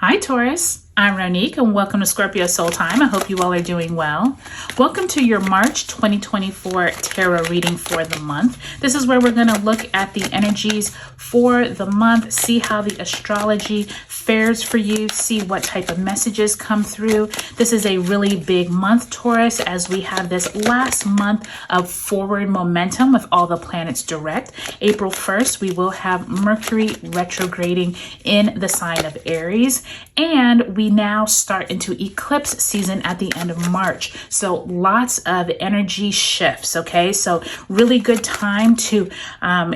Hi Taurus, I'm Ronique and welcome to Scorpio Soul Time. I hope you all are doing well. Welcome to your March 2024 tarot reading for the month. This is where we're going to look at the energies for the month, see how the astrology fares for you, see what type of messages come through. This is a really big month, Taurus, as we have this last month of forward momentum with all the planets direct. April 1st, we will have Mercury retrograding in the sign of Aries, and we now start into eclipse season at the end of March. So lots of energy shifts, okay? So really good time to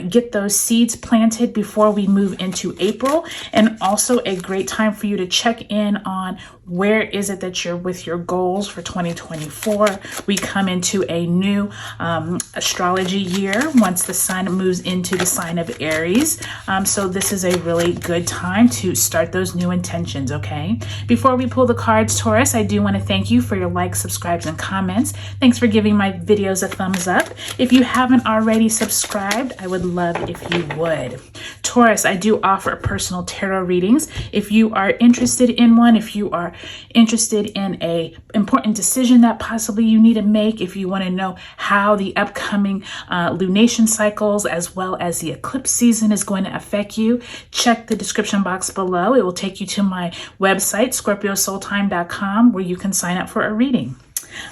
get those seeds planted before we move into April, and also a great time for you to check in on where is it that you're with your goals for 2024. We come into a new astrology year once the sun moves into the sign of Aries. So this is a really good time to start those new intentions, okay? Before we pull the cards, Taurus, I do want to thank you for your likes, subscribes, and comments. Thanks for giving my videos a thumbs up. If you haven't already subscribed, I would love if you would. Taurus, I do offer personal tarot readings. If you are interested in one, if you are interested in a important decision that possibly you need to make, if you want to know how the upcoming lunation cycles as well as the eclipse season is going to affect you, check the description box below. It will take you to my website, scorpiosoultime.com, where you can sign up for a reading.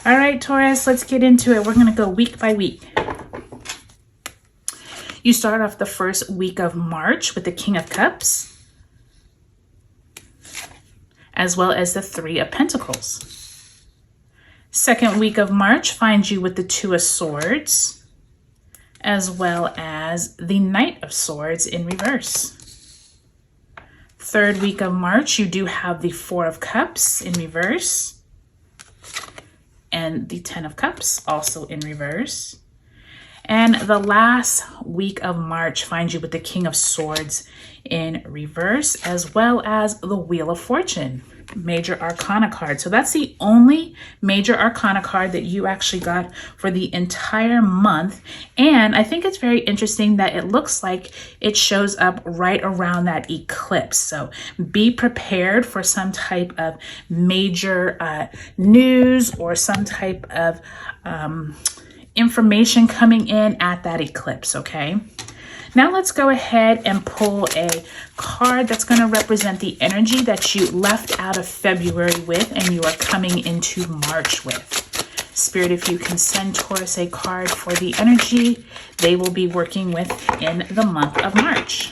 All right, Taurus, let's get into it. We're going to go week by week. You start off the first week of March with the King of Cups, as well as the Three of Pentacles. Second week of March finds you with the Two of Swords, as well as the Knight of Swords in reverse. Third week of March, you do have the Four of Cups in reverse, and the Ten of Cups also in reverse. And the last week of March finds you with the King of Swords in reverse, as well as the Wheel of Fortune, major arcana card. So that's the only major arcana card that you actually got for the entire month. And I think it's very interesting that it looks like it shows up right around that eclipse. So be prepared for some type of major news or some type of information coming in at that eclipse, okay? Now let's go ahead and pull a card that's going to represent the energy that you left out of February with and you are coming into March with. Spirit, if you can send Taurus a card for the energy they will be working with in the month of March.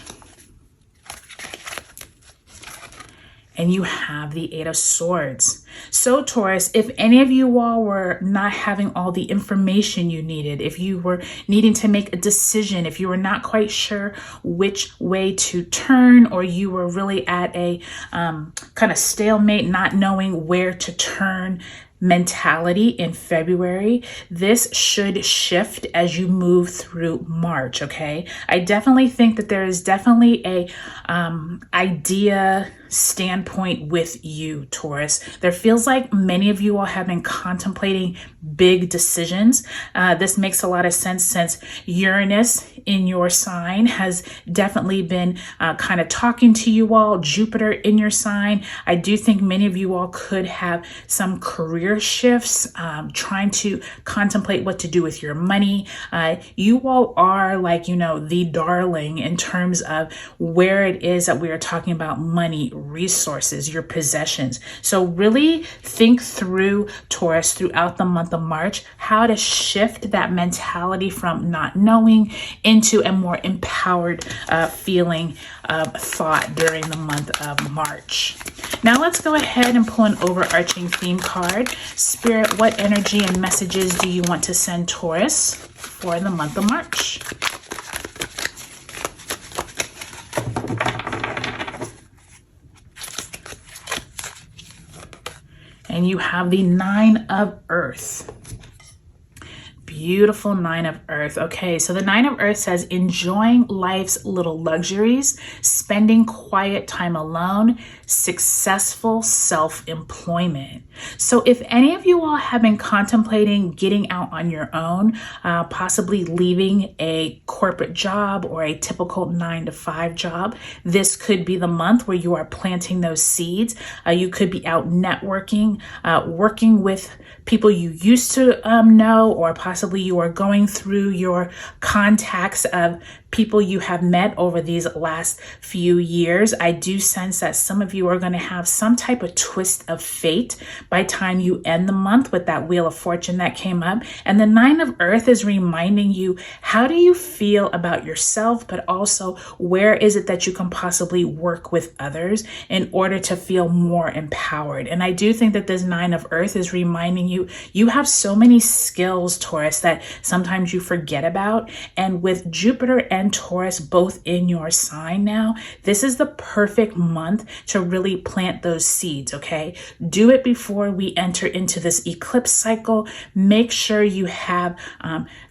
And you have the Eight of Swords. So Taurus, if any of you all were not having all the information you needed, if you were needing to make a decision, if you were not quite sure which way to turn, or you were really at a kind of stalemate, not knowing where to turn mentality in February, this should shift as you move through March, okay? I definitely think that there is definitely a idea standpoint with you, Taurus. There feels like many of you all have been contemplating big decisions. This makes a lot of sense since Uranus in your sign has definitely been kind of talking to you all. Jupiter in your sign. I do think many of you all could have some career shifts, trying to contemplate what to do with your money. You all are like, you know, the darling in terms of where it is that we are talking about money, resources, your possessions. So really think through, Taurus, throughout the month of March, how to shift that mentality from not knowing into a more empowered feeling of thought during the month of March. Now let's go ahead and pull an overarching theme card. Spirit, what energy and messages do you want to send Taurus for the month of March? And you have the Nine of Earth. beautiful Nine of Earth. Okay, so the Nine of Earth says enjoying life's little luxuries, spending quiet time alone, successful self-employment. So if any of you all have been contemplating getting out on your own, possibly leaving a corporate job or a typical 9-to-5 job, this could be the month where you are planting those seeds. You could be out networking, working with people you used to know, or possibly you are going through your contacts of people you have met over these last few years. I do sense that some of you are going to have some type of twist of fate by time you end the month with that Wheel of Fortune that came up. And the Nine of Earth is reminding you, how do you feel about yourself, but also where is it that you can possibly work with others in order to feel more empowered? And I do think that this Nine of Earth is reminding you, you have so many skills, Taurus, that sometimes you forget about. And with Jupiter and Taurus both in your sign now, this is the perfect month to really plant those seeds, okay? Do it before we enter into this eclipse cycle. Make sure you have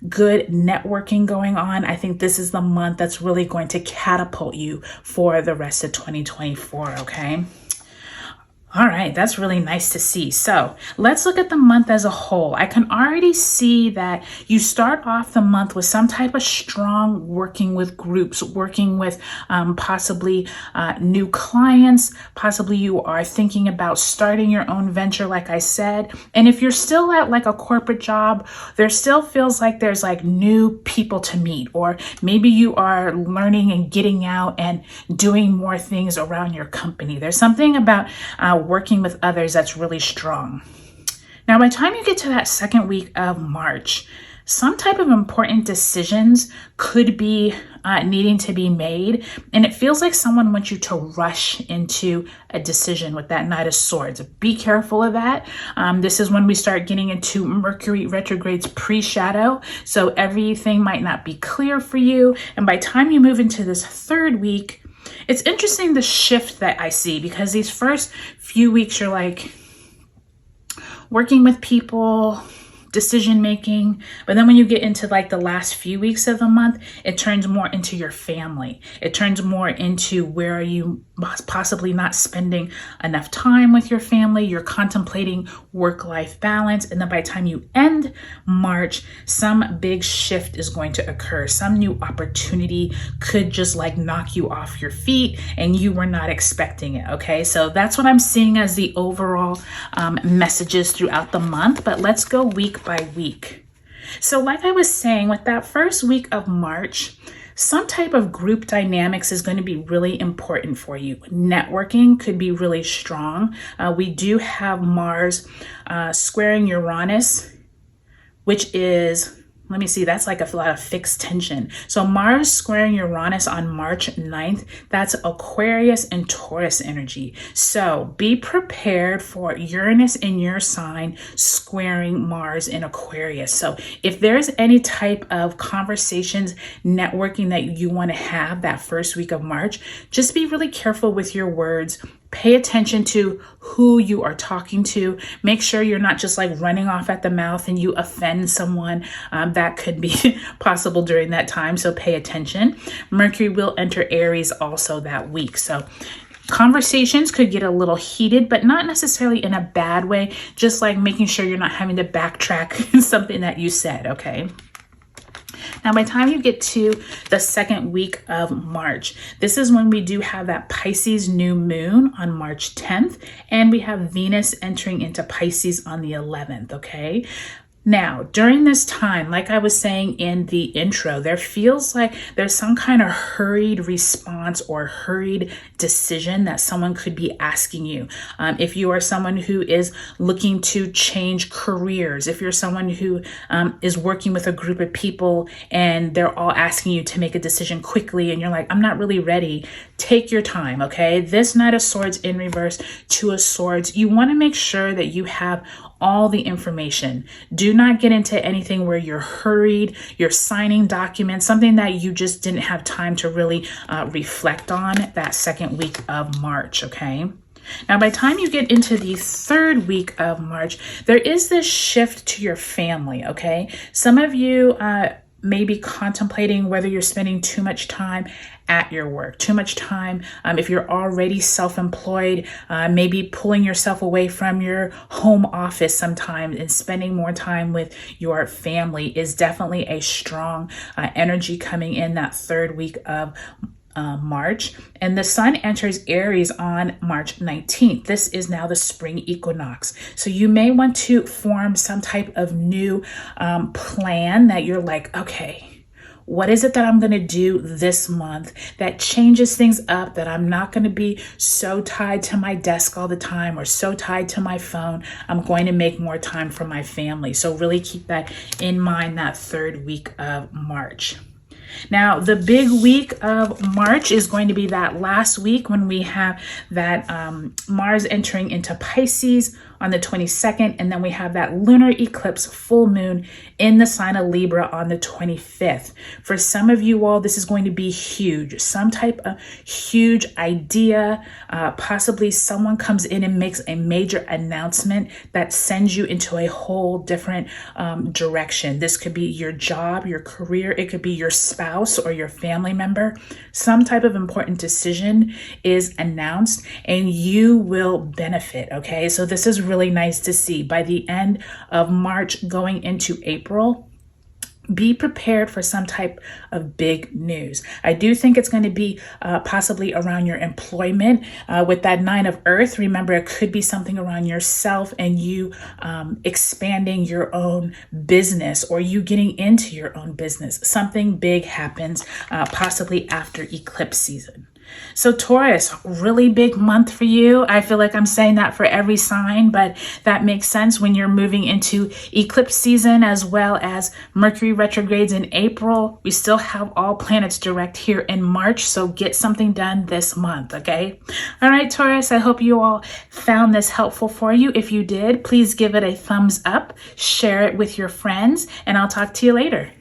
good networking going on. I think this is the month that's really going to catapult you for the rest of 2024, okay? All right, that's really nice to see. So let's look at the month as a whole. I can already see that you start off the month with some type of strong working with groups, working with possibly new clients. Possibly you are thinking about starting your own venture, like I said. And if you're still at like a corporate job, there still feels like there's like new people to meet, or maybe you are learning and getting out and doing more things around your company. There's something about working with others that's really strong. Now, by the time you get to that second week of March, some type of important decisions could be needing to be made. And it feels like someone wants you to rush into a decision with that Knight of Swords. Be careful of that. This is when we start getting into Mercury retrograde's pre-shadow. So everything might not be clear for you. And by the time you move into this third week, it's interesting the shift that I see, because these first few weeks you're like working with people, decision making, but then when you get into like the last few weeks of the month, it turns more into your family. It turns more into where are you possibly not spending enough time with your family. You're contemplating work-life balance. And then by the time you end March, some big shift is going to occur. Some new opportunity could just like knock you off your feet and you were not expecting it. Okay, so that's what I'm seeing as the overall messages throughout the month. But let's go week by week. So like I was saying, with that first week of March, some type of group dynamics is going to be really important for you. Networking could be really strong. We do have Mars squaring Uranus, which is, let me see, that's like a lot of fixed tension. So Mars squaring Uranus on March 9th, that's Aquarius and Taurus energy. So be prepared for Uranus in your sign squaring Mars in Aquarius. So if there's any type of conversations, networking that you want to have that first week of March, just be really careful with your words. Pay attention to who you are talking to. Make sure you're not just like running off at the mouth and you offend someone. That could be possible during that time. So pay attention. Mercury will enter Aries also that week. So conversations could get a little heated, but not necessarily in a bad way. Just like making sure you're not having to backtrack something that you said. Okay. Now, by the time you get to the second week of March, this is when we do have that Pisces new moon on March 10th, and we have Venus entering into Pisces on the 11th, okay? Now, during this time, like I was saying in the intro, there feels like there's some kind of hurried response or hurried decision that someone could be asking you. If you are someone who is looking to change careers, if you're someone who is working with a group of people and they're all asking you to make a decision quickly and you're like, I'm not really ready, take your time, okay? This Knight of Swords in reverse, Two of Swords, you want to make sure that you have all the information. Do not get into anything where you're hurried, you're signing documents, something that you just didn't have time to really reflect on that second week of March, okay? Now, by the time you get into the third week of March, there is this shift to your family, okay? Some of you may be contemplating whether you're spending too much time at your work, too much time if you're already self-employed, maybe pulling yourself away from your home office sometimes and spending more time with your family is definitely a strong energy coming in that third week of March. And the sun enters Aries on March 19th. This is now the spring equinox. So you may want to form some type of new plan that you're like, okay, what is it that I'm going to do this month that changes things up, that I'm not going to be so tied to my desk all the time or so tied to my phone. I'm going to make more time for my family. So really keep that in mind that third week of March. Now, the big week of March is going to be that last week when we have that Mars entering into Pisces on the 22nd, and then we have that lunar eclipse full moon in the sign of Libra on the 25th. For some of you all, this is going to be huge, some type of huge idea. Possibly someone comes in and makes a major announcement that sends you into a whole different direction. This could be your job, your career. It could be your spouse or your family member. Some type of important decision is announced and you will benefit. Okay, so this is really nice to see. By the end of March going into April, be prepared for some type of big news. I do think it's going to be possibly around your employment with that 9 of Earth. Remember, it could be something around yourself and you expanding your own business or you getting into your own business. Something big happens possibly after eclipse season. So Taurus, really big month for you. I feel like I'm saying that for every sign, but that makes sense when you're moving into eclipse season as well as Mercury retrogrades in April. We still have all planets direct here in March, so get something done this month, okay? All right, Taurus, I hope you all found this helpful for you. If you did, please give it a thumbs up, share it with your friends, and I'll talk to you later.